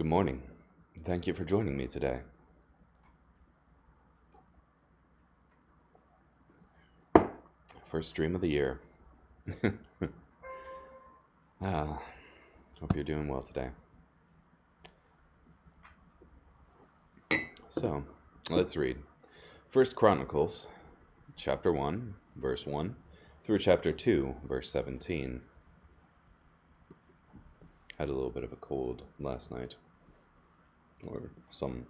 Good morning. Thank you for joining me today. First stream of the year. Hope you're doing well today. So, let's read. First Chronicles, chapter 1, verse 1, through chapter 2, verse 17. Had a little bit of a cold last night. Or some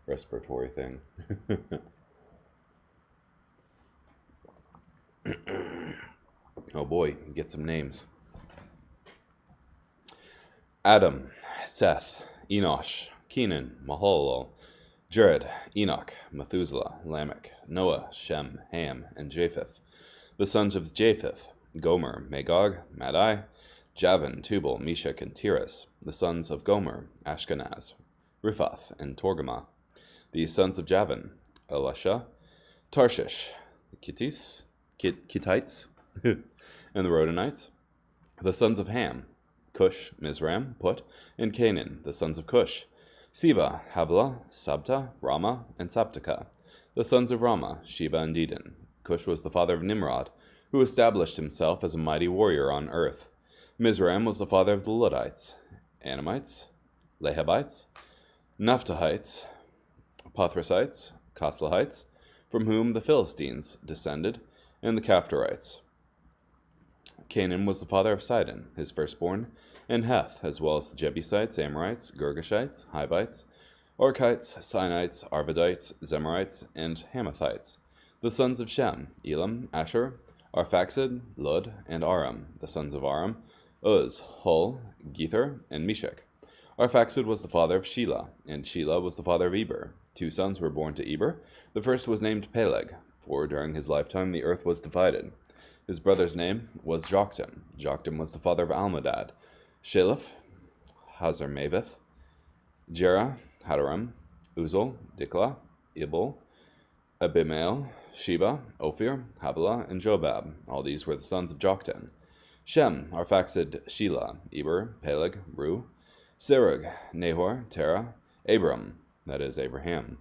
respiratory thing. Oh boy, get some names. Adam, Seth, Enosh, Kenan, Mahalalel, Jared, Enoch, Methuselah, Lamech, Noah, Shem, Ham, and Japheth. The sons of Japheth, Gomer, Magog, Madai, Javan, Tubal, Meshach, and Tiras. The sons of Gomer, Ashkenaz, Riphath, and Torgama. The sons of Javan, Elisha, Tarshish, Kittites, and the Rodanites. The sons of Ham, Cush, Mizraim, Put, and Canaan. The sons of Cush, Seba, Havilah, Sabta, Rama, and Sabtaka. The sons of Rama, Sheba and Dedan. Cush was the father of Nimrod, who established himself as a mighty warrior on earth. Mizraim was the father of the Ludites, Anamites, Lehabites, Naphtuhites, Pathrusites, Caslahites, from whom the Philistines descended, and the Caphtorites. Canaan was the father of Sidon, his firstborn, and Heth, as well as the Jebusites, Amorites, Girgashites, Hivites, Orchites, Sinites, Arvadites, Zemarites, and Hamathites. The sons of Shem, Elam, Asher, Arphaxad, Lud, and Aram. The sons of Aram, Uz, Hul, Gether, and Meshach. Arphaxad was the father of Shelah, and Shelah was the father of Eber. 2 sons were born to Eber. The first was named Peleg, for during his lifetime the earth was divided. His brother's name was Joktan. Joktan was the father of Almodad, Sheleph, Hazarmaveth, Jerah, Hadaram, Uzal, Diklah, Ibal, Abimael, Sheba, Ophir, Havilah, and Jobab. All these were the sons of Joktan. Shem, Arphaxad, Shelah, Eber, Peleg, Brew, Serug, Nahor, Terah, Abram, that is Abraham.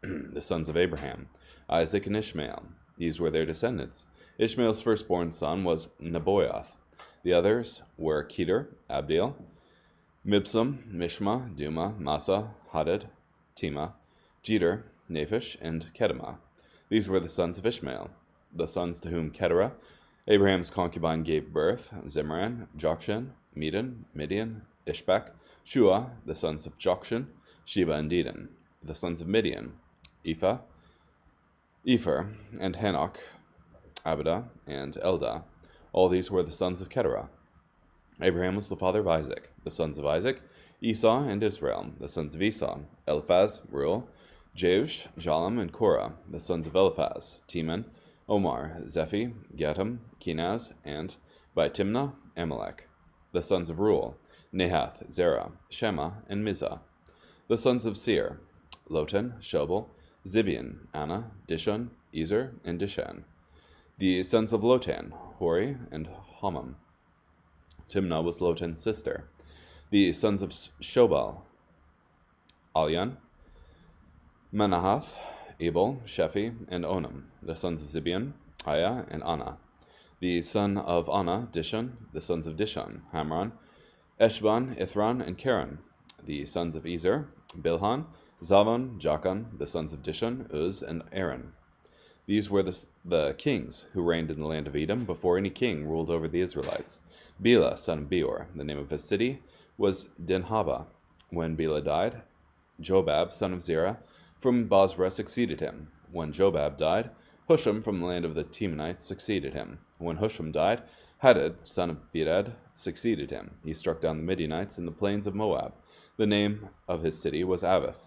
The sons of Abraham, Isaac and Ishmael. These were their descendants. Ishmael's firstborn son was Nebaioth. The others were Kedar, Abdiel, Mibsam, Mishma, Duma, Massa, Hadad, Tema, Jeter, Naphish, and Kedemah. These were the sons of Ishmael. The sons to whom Keturah, Abraham's concubine, gave birth: Zimran, Jokshan, Medan, Midian, Ishbak, Shua. The sons of Jokshan, Sheba and Dedan. The sons of Midian, Ephah, Epher, and Hanok, Abidah, and Eldah. All these were the sons of Keturah. Abraham was the father of Isaac. The sons of Isaac, Esau and Israel. The sons of Esau, Eliphaz, Reuel, Jeush, Jalam, and Korah. The sons of Eliphaz, Teman, Omar, Zephi, Gatam, Kenaz, and by Timnah, Amalek. The sons of Reuel, Nahath, Zerah, Shema, and Mizah. The sons of Seir, Lotan, Shobal, Zibeon, Anna, Dishon, Ezer, and Dishan. The sons of Lotan, Hori, and Homam. Timnah was Lotan's sister. The sons of Shobal, Alian, Manahath, Abel, Shephi, and Onam. The sons of Zibeon, Aya, and Anna. The son of Anna, Dishon. The sons of Dishon, Hamran, Eshban, Ithran, and Karen. The sons of Ezer, Bilhan, Zavon, Jachan. The sons of Dishon, Uz, and Aaron. These were the kings who reigned in the land of Edom before any king ruled over the Israelites. Bela, son of Beor. The name of his city was Dinhaba. When Bela died, Jobab, son of Zerah, from Bozrah succeeded him. When Jobab died, Husham from the land of the Temanites succeeded him. When Husham died, Hadad, son of Bedad, succeeded him. He struck down the Midianites in the plains of Moab. The name of his city was Avith.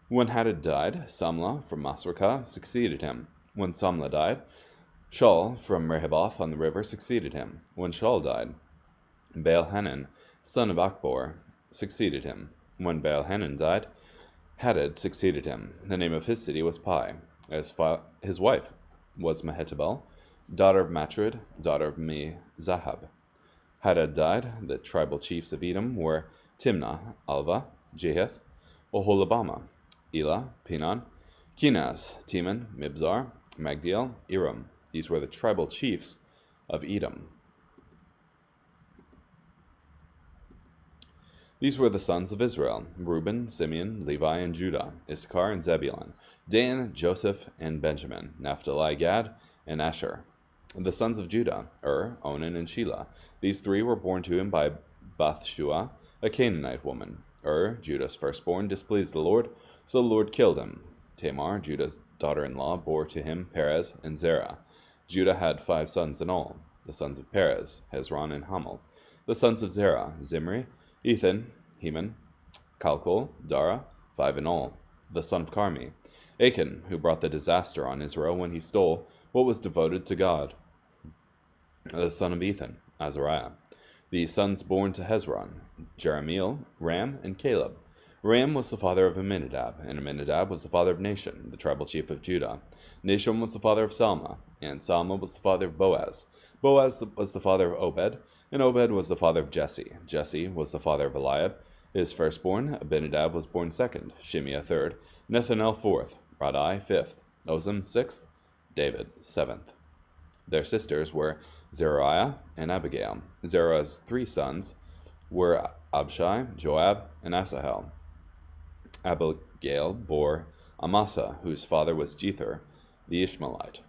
When Hadad died, Samlah from Masrekah succeeded him. When Samlah died, Shaul from Rehoboth on the river succeeded him. When Shaul died, Baal-Hanan, son of Achbor, succeeded him. When Baal-Hanan died, Hadad succeeded him. The name of his city was Pai. His wife was Mehetabel, daughter of Matred, daughter of Me-Zahab. Hadad died. The tribal chiefs of Edom were Timnah, Alva, Jeheth, Oholabama, Elah, Pinan, Kenaz, Teman, Mibzar, Magdiel, Iram. These were the tribal chiefs of Edom. These were the sons of Israel: Reuben, Simeon, Levi, and Judah, Issachar and Zebulun, Dan, Joseph, and Benjamin, Naphtali, Gad, and Asher. The sons of Judah: Onan, and Shelah. These three were born to him by Bathshua, a Canaanite woman. Judah's firstborn, displeased the Lord, so the Lord killed him. Tamar, Judah's daughter-in-law, bore to him Perez and Zerah. Judah had 5 sons in all. The sons of Perez: Hezron and Hamel. The sons of Zerah: Zimri, Ethan, Heman, Calcol, Dara, 5 in all. The son of Carmi: Achan, who brought the disaster on Israel when he stole what was devoted to God. The son of Ethan: Azariah. The sons born to Hezron: Jeremiel, Ram, and Caleb. Ram was the father of Amminadab, and Amminadab was the father of Nahshon, the tribal chief of Judah. Nahshon was the father of Salma, and Salma was the father of Boaz. Boaz was the father of Obed, and Obed was the father of Jesse. Jesse was the father of Eliab. His firstborn, Abinadab, was born second, Shimea third, Nethanel fourth, Radai fifth, Ozem sixth, David seventh. Their sisters were Zeruiah and Abigail. Zeruiah's 3 sons were Abishai, Joab, and Asahel. Abigail bore Amasa, whose father was Jether, the Ishmaelite.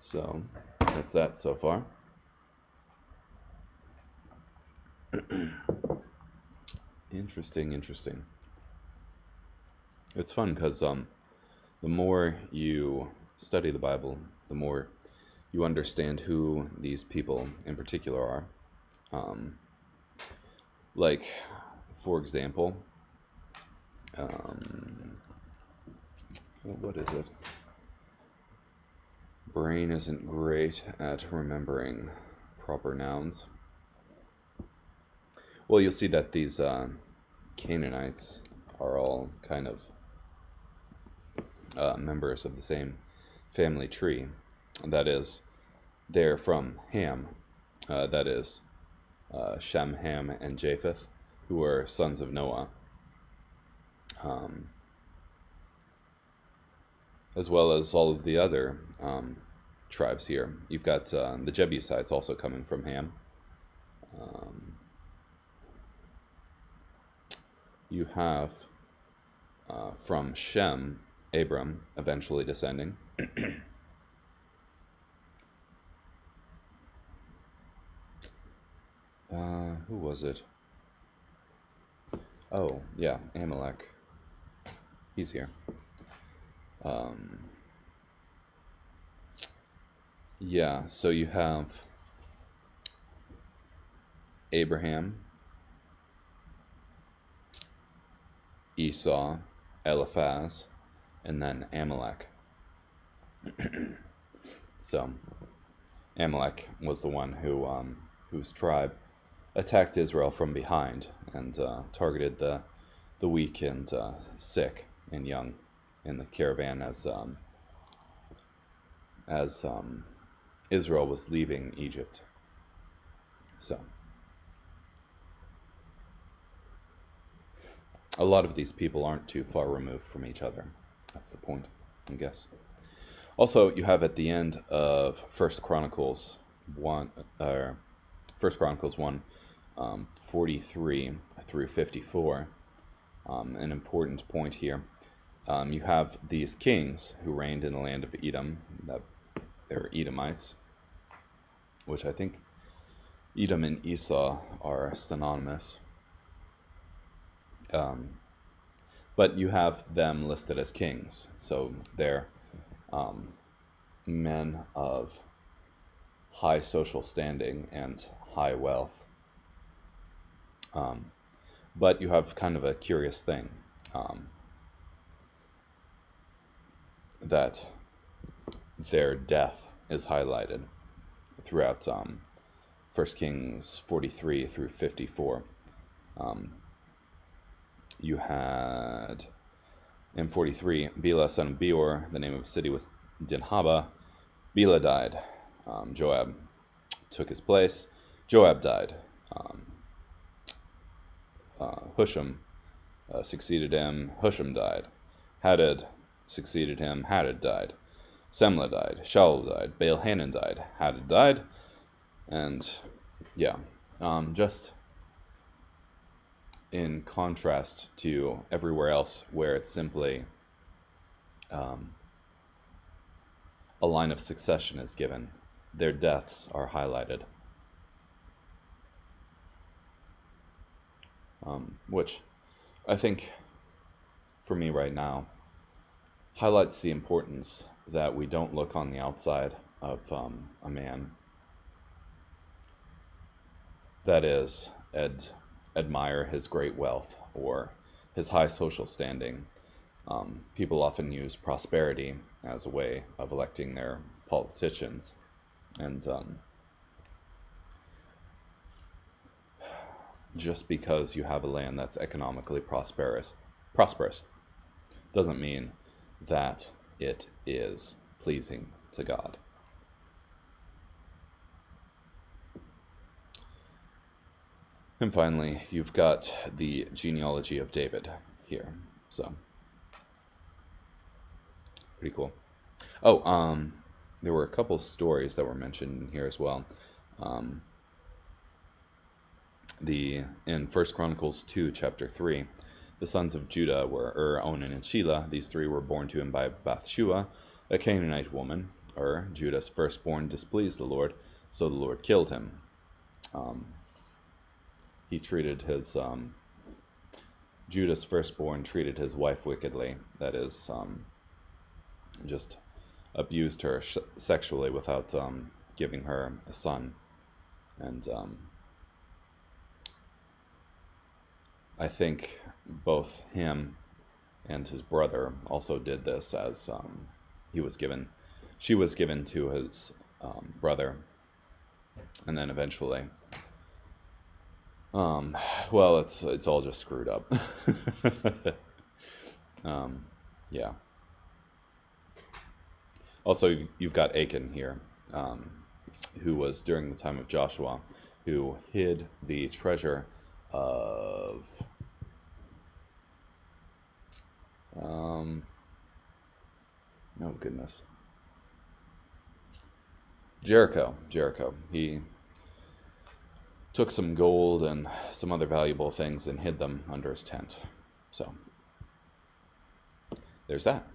So, that's that so far. Interesting. It's fun because the more you study the Bible, the more you understand who these people in particular are. Like, for example, what is it? Brain isn't great at remembering proper nouns. Well, you'll see that these Canaanites are all kind of members of the same family tree. That is, they're from Ham. That is, Shem, Ham, and Japheth, who are sons of Noah. As well as all of the other tribes here. You've got the Jebusites also coming from Ham. You have from Shem, Abram, eventually descending. Who was it? Oh, yeah, Amalek. He's here. Yeah, so you have Abraham, Esau, Eliphaz, and then Amalek. So, Amalek was the one who whose tribe attacked Israel from behind and targeted the weak and sick and young in the caravan as Israel was leaving Egypt. So, a lot of these people aren't too far removed from each other. That's the point, I guess. Also, you have at the end of 1 Chronicles 1, 43 through 54, an important point here. You have these kings who reigned in the land of Edom, that they're Edomites, which I think Edom and Esau are synonymous. But you have them listed as kings, so they're men of high social standing and high wealth. But you have kind of a curious thing, that their death is highlighted throughout 1 Kings 43 through 54. You had, in 43, Bela son of Beor, the name of the city was Dinhaba. Bela died. Joab took his place. Joab died. Husham succeeded him. Husham died. Hadad succeeded him. Hadad died. Semla died. Shaul died. Baal-Hanan died. Hadad died. And yeah, just in contrast to everywhere else where it's simply a line of succession is given, their deaths are highlighted. Which I think, for me right now, highlights the importance that we don't look on the outside of a man. That is, admire his great wealth or his high social standing. People often use prosperity as a way of electing their politicians. And just because you have a land that's economically prosperous doesn't mean that it is pleasing to God. And finally, you've got the genealogy of David here. So, pretty cool. Oh, there were a couple stories that were mentioned in here as well. In 1 Chronicles 2, chapter 3, the sons of Judah were Onan, and Shelah. These three were born to him by Bathshua, a Canaanite woman. Judah's firstborn displeased the Lord, so the Lord killed him. He treated his Judah's firstborn treated his wife wickedly. That is, just abused her sexually without giving her a son. And I think both him and his brother also did this, as she was given to his brother, and then eventually, well, it's all just screwed up. Yeah. Also, you've got Achan here, who was during the time of Joshua, who hid the treasure of oh goodness, Jericho. He took some gold and some other valuable things and hid them under his tent. So there's that.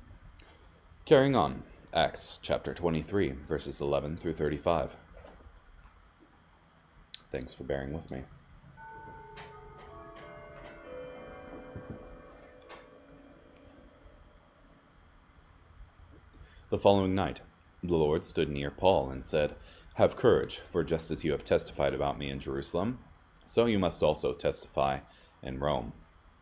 Carrying on, Acts chapter 23, verses 11 through 35. Thanks for bearing with me. The following night, the Lord stood near Paul and said, "Have courage, for just as you have testified about me in Jerusalem, so you must also testify in Rome."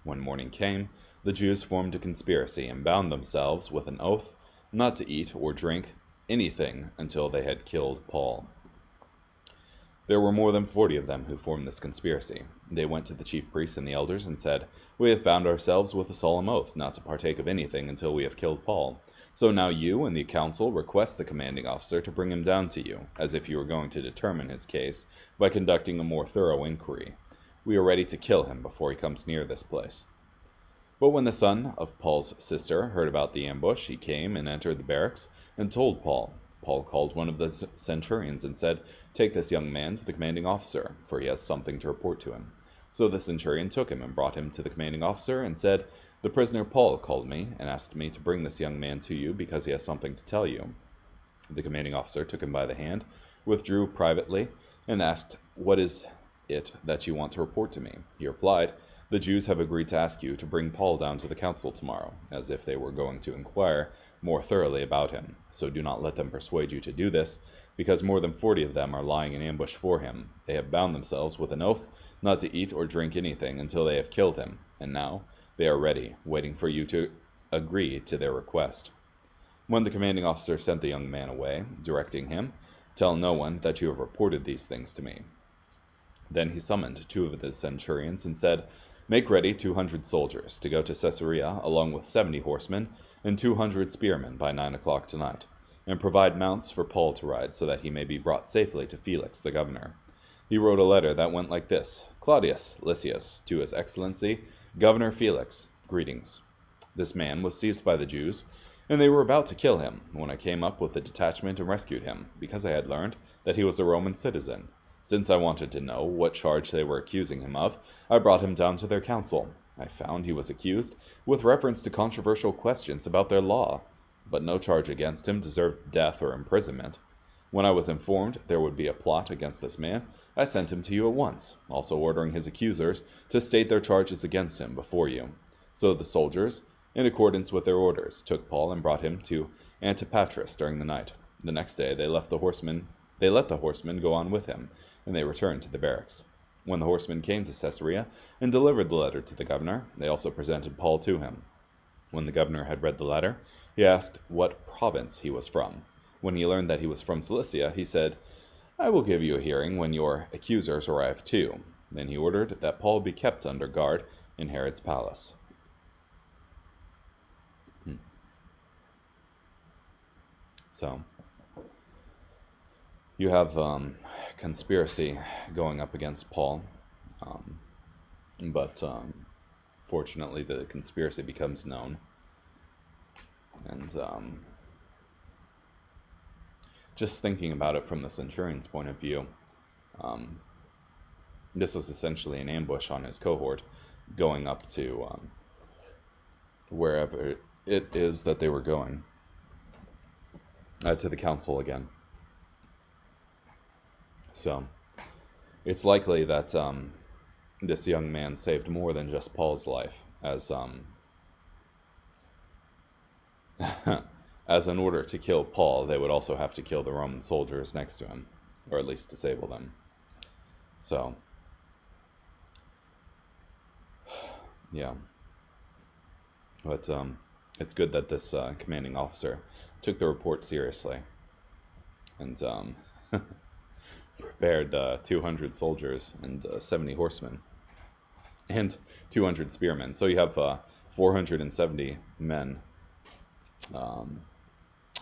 When morning came, the Jews formed a conspiracy and bound themselves with an oath not to eat or drink anything until they had killed Paul. There were more than 40 of them who formed this conspiracy. They went to the chief priests and the elders and said, "We have bound ourselves with a solemn oath not to partake of anything until we have killed Paul. So now you and the council request the commanding officer to bring him down to you, as if you were going to determine his case by conducting a more thorough inquiry. We are ready to kill him before he comes near this place." But when the son of Paul's sister heard about the ambush, he came and entered the barracks and told Paul. Paul called one of the centurions and said, "Take this young man to the commanding officer, for he has something to report to him." So the centurion took him and brought him to the commanding officer and said, "The prisoner Paul called me and asked me to bring this young man to you because he has something to tell you." The commanding officer took him by the hand, withdrew privately, and asked, "What is it that you want to report to me?" He replied, "The Jews have agreed to ask you to bring Paul down to the council tomorrow, as if they were going to inquire more thoroughly about him. So do not let them persuade you to do this, because more than 40 of them are lying in ambush for him. They have bound themselves with an oath not to eat or drink anything until they have killed him, and now they are ready, waiting for you to agree to their request." When the commanding officer sent the young man away, directing him, "Tell no one that you have reported these things to me." Then he summoned 2 of the centurions and said, "Make ready 200 soldiers to go to Caesarea along with 70 horsemen and 200 spearmen by 9 o'clock tonight. and provide mounts for Paul to ride, so that he may be brought safely to Felix the governor. He wrote a letter that went like this: Claudius Lysias, to his excellency, Governor Felix, greetings. This man was seized by the Jews, and they were about to kill him, when I came up with a detachment and rescued him, because I had learned that he was a Roman citizen. Since I wanted to know what charge they were accusing him of, I brought him down to their council. I found he was accused with reference to controversial questions about their law, but no charge against him deserved death or imprisonment. When I was informed there would be a plot against this man, I sent him to you at once, also ordering his accusers to state their charges against him before you. So the soldiers, in accordance with their orders, took Paul and brought him to Antipatris during the night. The next day they let the horsemen go on with him, and they returned to the barracks. When the horsemen came to Caesarea and delivered the letter to the governor, they also presented Paul to him. When the governor had read the letter, he asked what province he was from. When he learned that he was from Cilicia, he said, I will give you a hearing when your accusers arrive too. Then he ordered that Paul be kept under guard in Herod's palace. So, you have conspiracy going up against Paul, but fortunately the conspiracy becomes known, and just thinking about it from the centurion's point of view, this is essentially an ambush on his cohort going up to wherever it is that they were going, to the council again. So, it's likely that this young man saved more than just Paul's life, as as in order to kill Paul, they would also have to kill the Roman soldiers next to him, or at least disable them. So, yeah. But it's good that this commanding officer took the report seriously, and prepared 200 soldiers and 70 horsemen and 200 spearmen. So you have 470 men,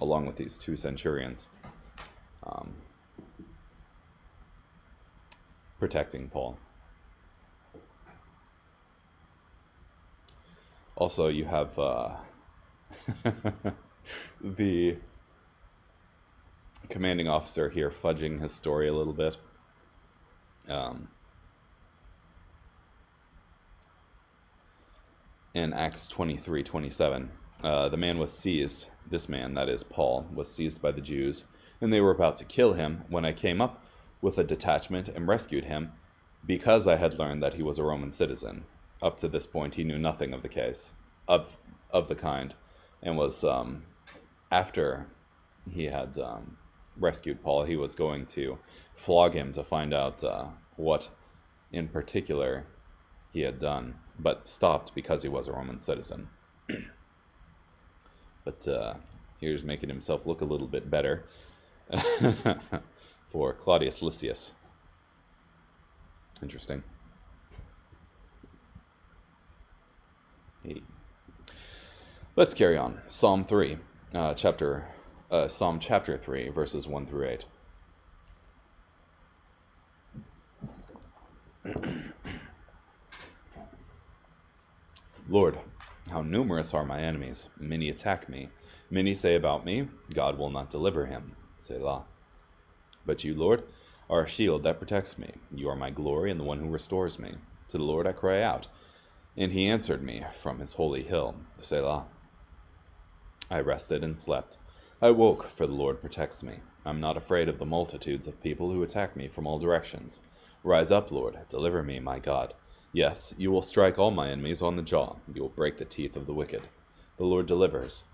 along with these 2 centurions, protecting Paul. Also, you have the commanding officer here fudging his story a little bit. In Acts 23:27, the man was seized. This man, that is Paul, was seized by the Jews, and they were about to kill him when I came up with a detachment and rescued him, because I had learned that he was a Roman citizen. Up to this point, he knew nothing of the case, of the kind, and was, after he had rescued Paul, he was going to flog him to find out what in particular he had done, but stopped because he was a Roman citizen. But here's making himself look a little bit better for Claudius Lysias. Interesting. Hey. Let's carry on. Psalm 3, Psalm chapter 3, verses 1 through 8. Lord, how numerous are my enemies. Many attack me. Many say about me, God will not deliver him. Selah. But you, Lord, are a shield that protects me. You are my glory and the one who restores me. To the Lord I cry out, and he answered me from his holy hill. Selah. I rested and slept. I woke, for the Lord protects me. I'm not afraid of the multitudes of people who attack me from all directions. Rise up, Lord, deliver me, my God. Yes, you will strike all my enemies on the jaw. You will break the teeth of the wicked. The Lord delivers.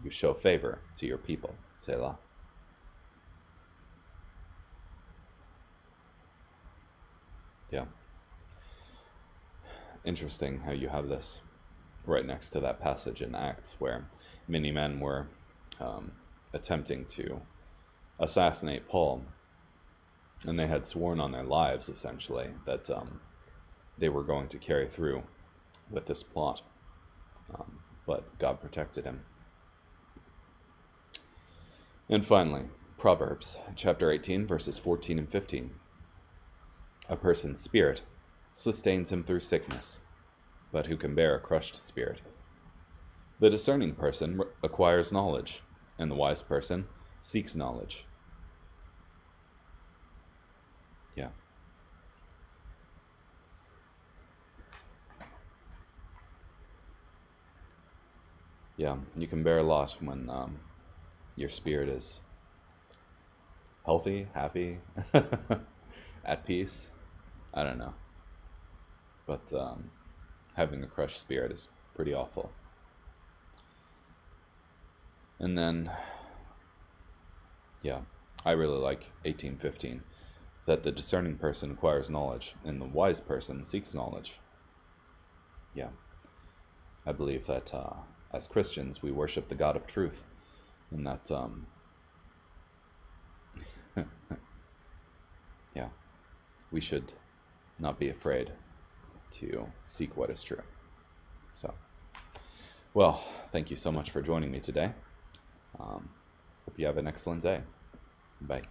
You show favor to your people. Selah. Yeah. Interesting how you have this right next to that passage in Acts where many men were attempting to assassinate Paul, and they had sworn on their lives, essentially, that they were going to carry through with this plot, but God protected him. And finally, Proverbs chapter 18, verses 14 and 15. A person's spirit sustains him through sickness, but who can bear a crushed spirit? The discerning person acquires knowledge, and the wise person seeks knowledge. Yeah. Yeah, you can bear a lot when your spirit is healthy, happy, at peace. I don't know. But having a crushed spirit is pretty awful. And then, yeah, I really like 18:15, that the discerning person acquires knowledge, and the wise person seeks knowledge. Yeah, I believe that as Christians, we worship the God of truth, and that, yeah, we should not be afraid to seek what is true. So, well, thank you so much for joining me today. Hope you have an excellent day. Bye.